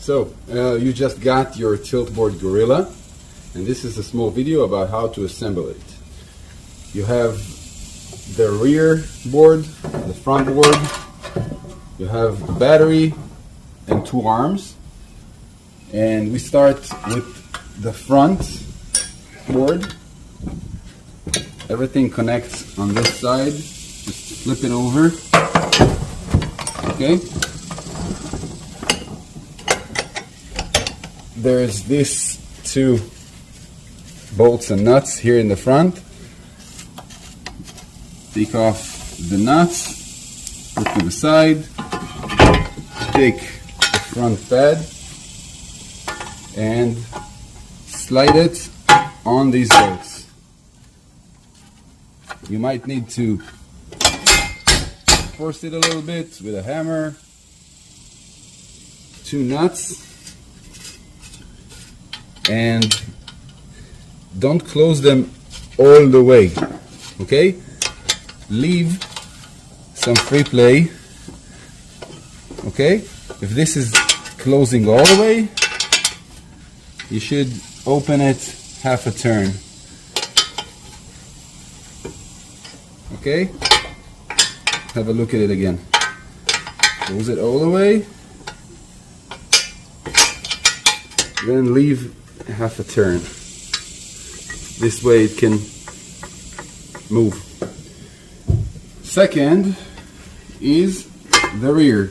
So, you just got your Tltboard Gorilla, and this is a small video about how to assemble it. You have the rear board, the front board, you have the battery and two arms, and we start with the front board. Everything connects on this side. Just flip it over. Okay. There's these two bolts and nuts here in the front. Take off the nuts, put to the side, take the front pad and slide it on these bolts. You might need to force it a little bit with a hammer. Two nuts. And don't close them all the way, okay? Leave some free play, okay? If this is closing all the way, you should open it half a turn, okay? Have a look at it again. Close it all the way, then leave half a turn. This way it can move. Second is the rear.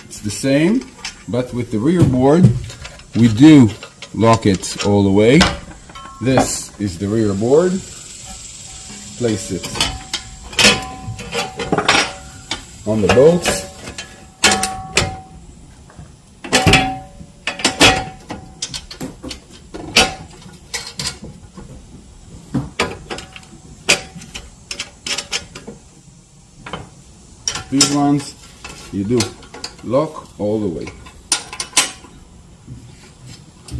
It's the same, but with the rear board we do lock it all the way. This is the rear board. Place it on the bolts. These ones you do lock all the way,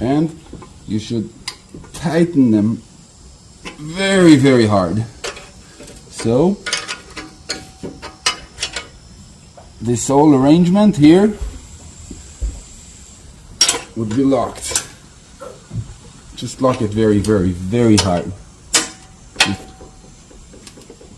and you should tighten them very, very hard. So this whole arrangement here would be locked. Just lock it very, very, very hard.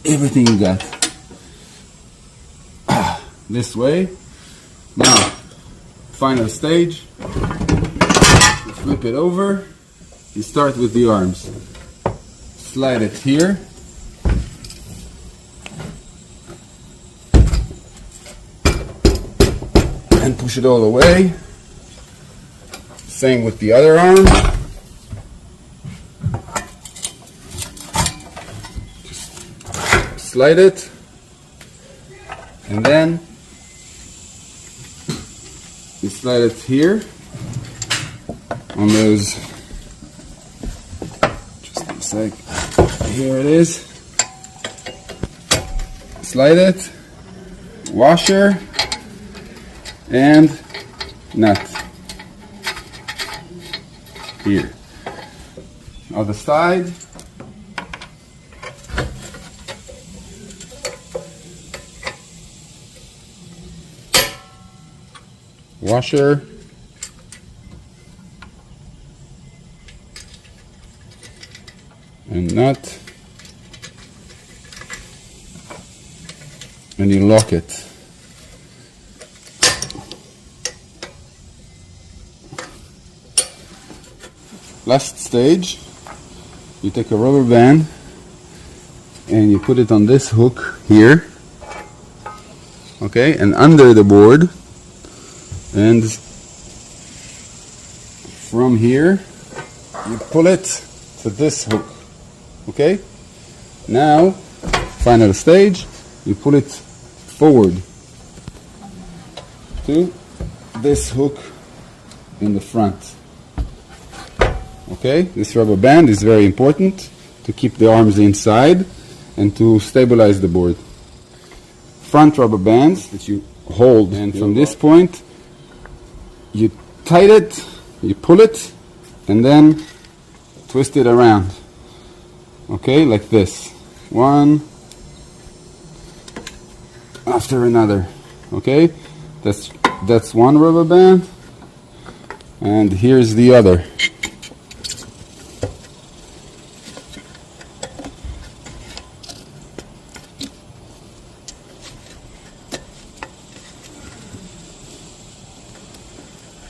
Everything you got. This way. Now, final stage. You flip it over. You start with the arms. Slide it here. And push it all the way. Same with the other arm. Just slide it. And then you slide it here on those, just a sec, here it is, slide it, washer and nut here. Other side, washer and nut, and you lock it. Last stage, you take a rubber band and you put it on this hook here, okay, and under the board. And from here, you pull it to this hook, okay? Now, final stage, you pull it forward to this hook in the front, okay? This rubber band is very important to keep the arms inside and to stabilize the board. Front rubber bands that you hold, and from this point, you tight it, you pull it, and then twist it around. Okay, like this. One after another. Okay, that's one rubber band. And here's the other.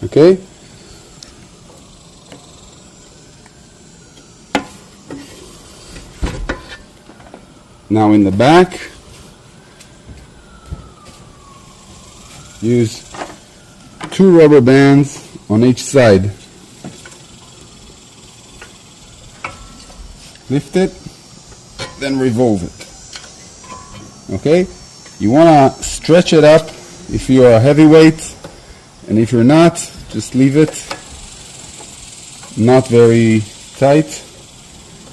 Okay? Now in the back, use 2 rubber bands on each side. Lift it, then revolve it. Okay? You want to stretch it up if you are a heavyweight, and if you're not, just leave it not very tight.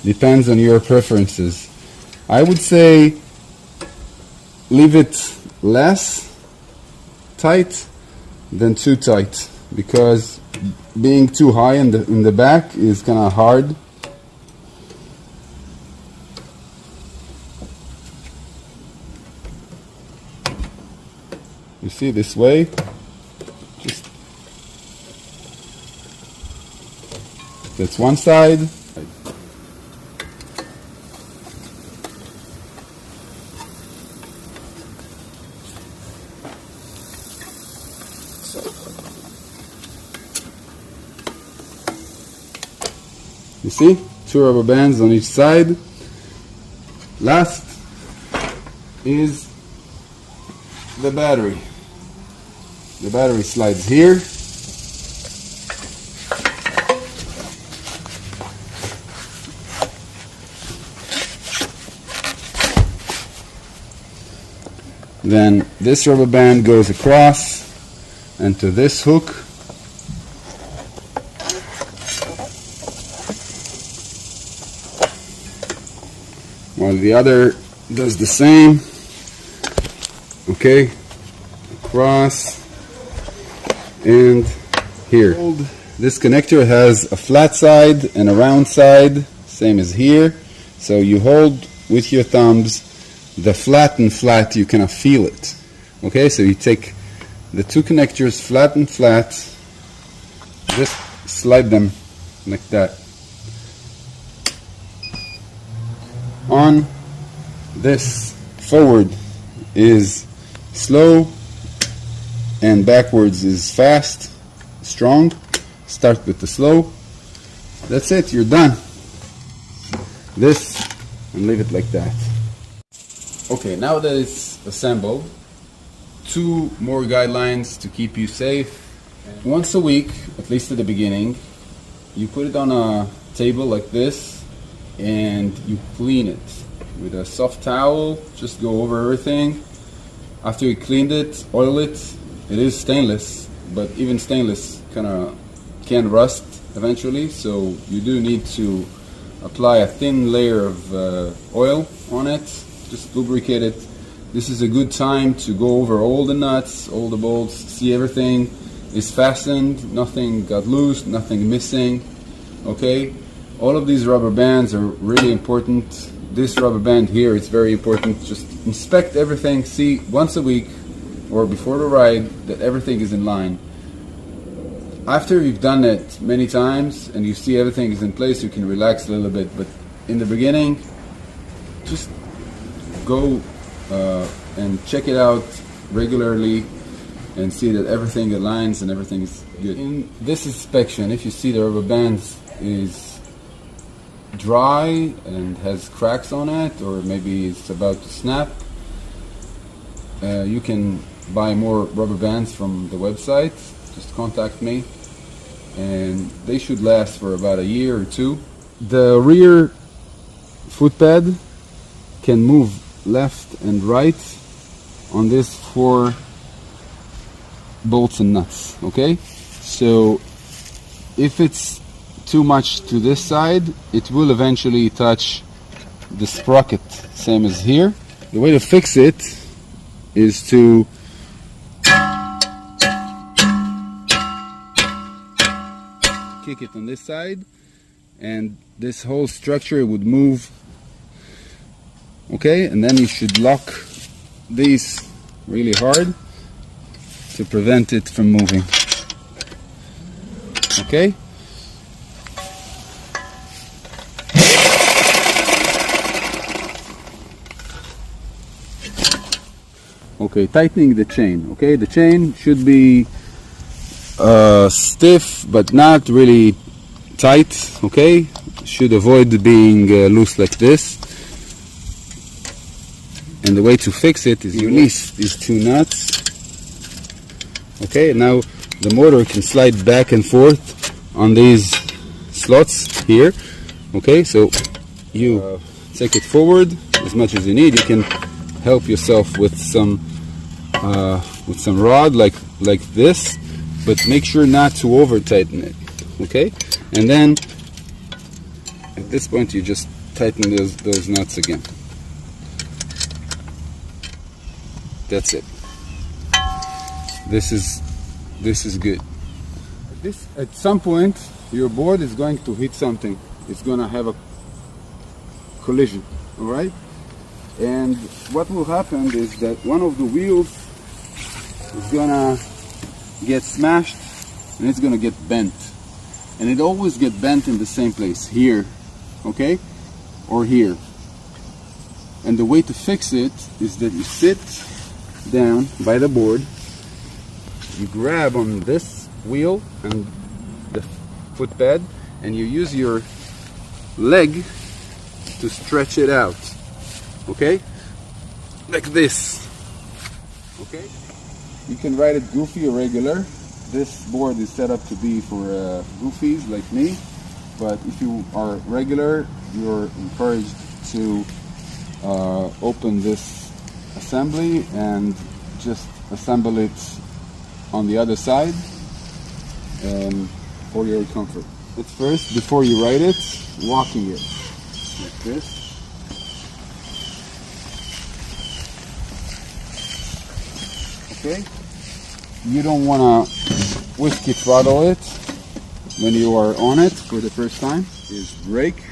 Depends on your preferences. I would say leave it less tight than too tight, because being too high in the back is kind of hard. You see, this way, just that's one side. You see, 2 rubber bands on each side. Last is the battery. The battery slides here. Then this rubber band goes across and to this hook. While the other does the same. Okay, across and here. This connector has a flat side and a round side, same as here. So you hold with your thumbs the flat and flat, you cannot feel it. Okay, so you take the 2 connectors, flat and flat, just slide them like that. On this, forward is slow and backwards is fast, strong. Start with the slow. That's it, you're done. This, and leave it like that. Okay, now that it's assembled, 2 more guidelines to keep you safe. Once a week, at least at the beginning, you put it on a table like this and you clean it with a soft towel. Just go over everything. After you cleaned it, oil it. It is stainless, but even stainless can rust eventually, so you do need to apply a thin layer of oil on it. Just lubricate it. This is a good time to go over all the nuts, all the bolts, see everything is fastened, nothing got loose, nothing missing. Okay, all of these rubber bands are really important. This rubber band here is very important. Just inspect everything, see once a week or before the ride that everything is in line. After you've done it many times and you see everything is in place, you can relax a little bit. But in the beginning, just go and check it out regularly and see that everything aligns and everything is good. In this inspection, if you see the rubber bands is dry and has cracks on it, or maybe it's about to snap, you can buy more rubber bands from the website. Just contact me and they should last for about a year or 2. The rear footpad can move left and right on this 4 bolts and nuts. Okay, so if it's too much to this side, it will eventually touch the sprocket, same as here. The way to fix it is to kick it on this side and this whole structure would move. Okay, and then you should lock these really hard to prevent it from moving. Okay? Okay, tightening the chain. Okay, the chain should be stiff but not really tight. Okay, should avoid being loose like this. And the way to fix it is you release these two nuts. Okay, now the motor can slide back and forth on these slots here. Okay, so you take it forward as much as you need. You can help yourself with some rod like this, but make sure not to over tighten it. Okay, and then at this point you just tighten those nuts again. That's it. This is good. At some point your board is going to hit something. It's going to have a collision. All right, and what will happen is that one of the wheels is going to get smashed and it's going to get bent, and it always gets bent in the same place, here, okay, or here. And the way to fix it is that you sit down by the board, you grab on this wheel and the footpad, and you use your leg to stretch it out, okay, like this. Okay, you can ride it goofy or regular. This board is set up to be for goofies like me, but if you are regular, you're encouraged to open this assembly and just assemble it on the other side for your comfort. But first, before you ride it, walking it like this. Okay, you don't want to whiskey throttle it when you are on it for the first time. Is brake,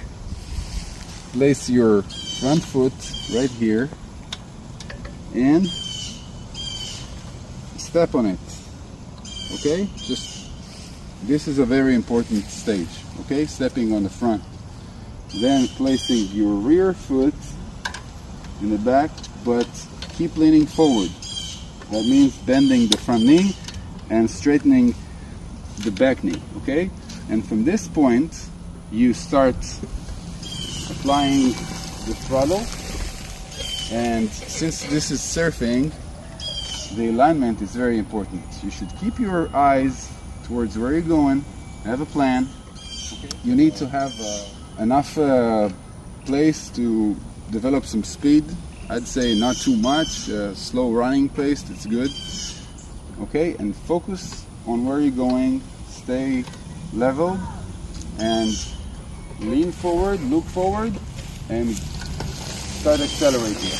place your front foot right here and step on it. Okay, just this is a very important stage. Okay, stepping on the front, then placing your rear foot in the back, but keep leaning forward. That means bending the front knee and straightening the back knee. Okay, and from this point you start applying the throttle. And since this is surfing, the alignment is very important. You should keep your eyes towards where you're going, have a plan. Okay. You need to have enough place to develop some speed. I'd say not too much, slow running pace, that's good. Okay, and focus on where you're going, stay level, and lean forward, look forward, and start accelerating.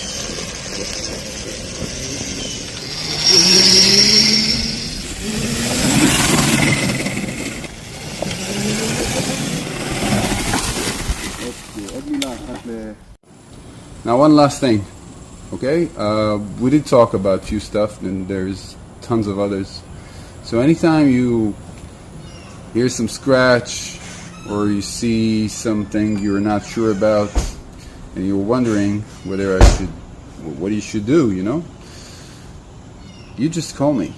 Now one last thing, okay? We did talk about a few stuff, and there's tons of others. So anytime you hear some scratch or you see something you're not sure about and you're wondering what you should do, you know, you just call me.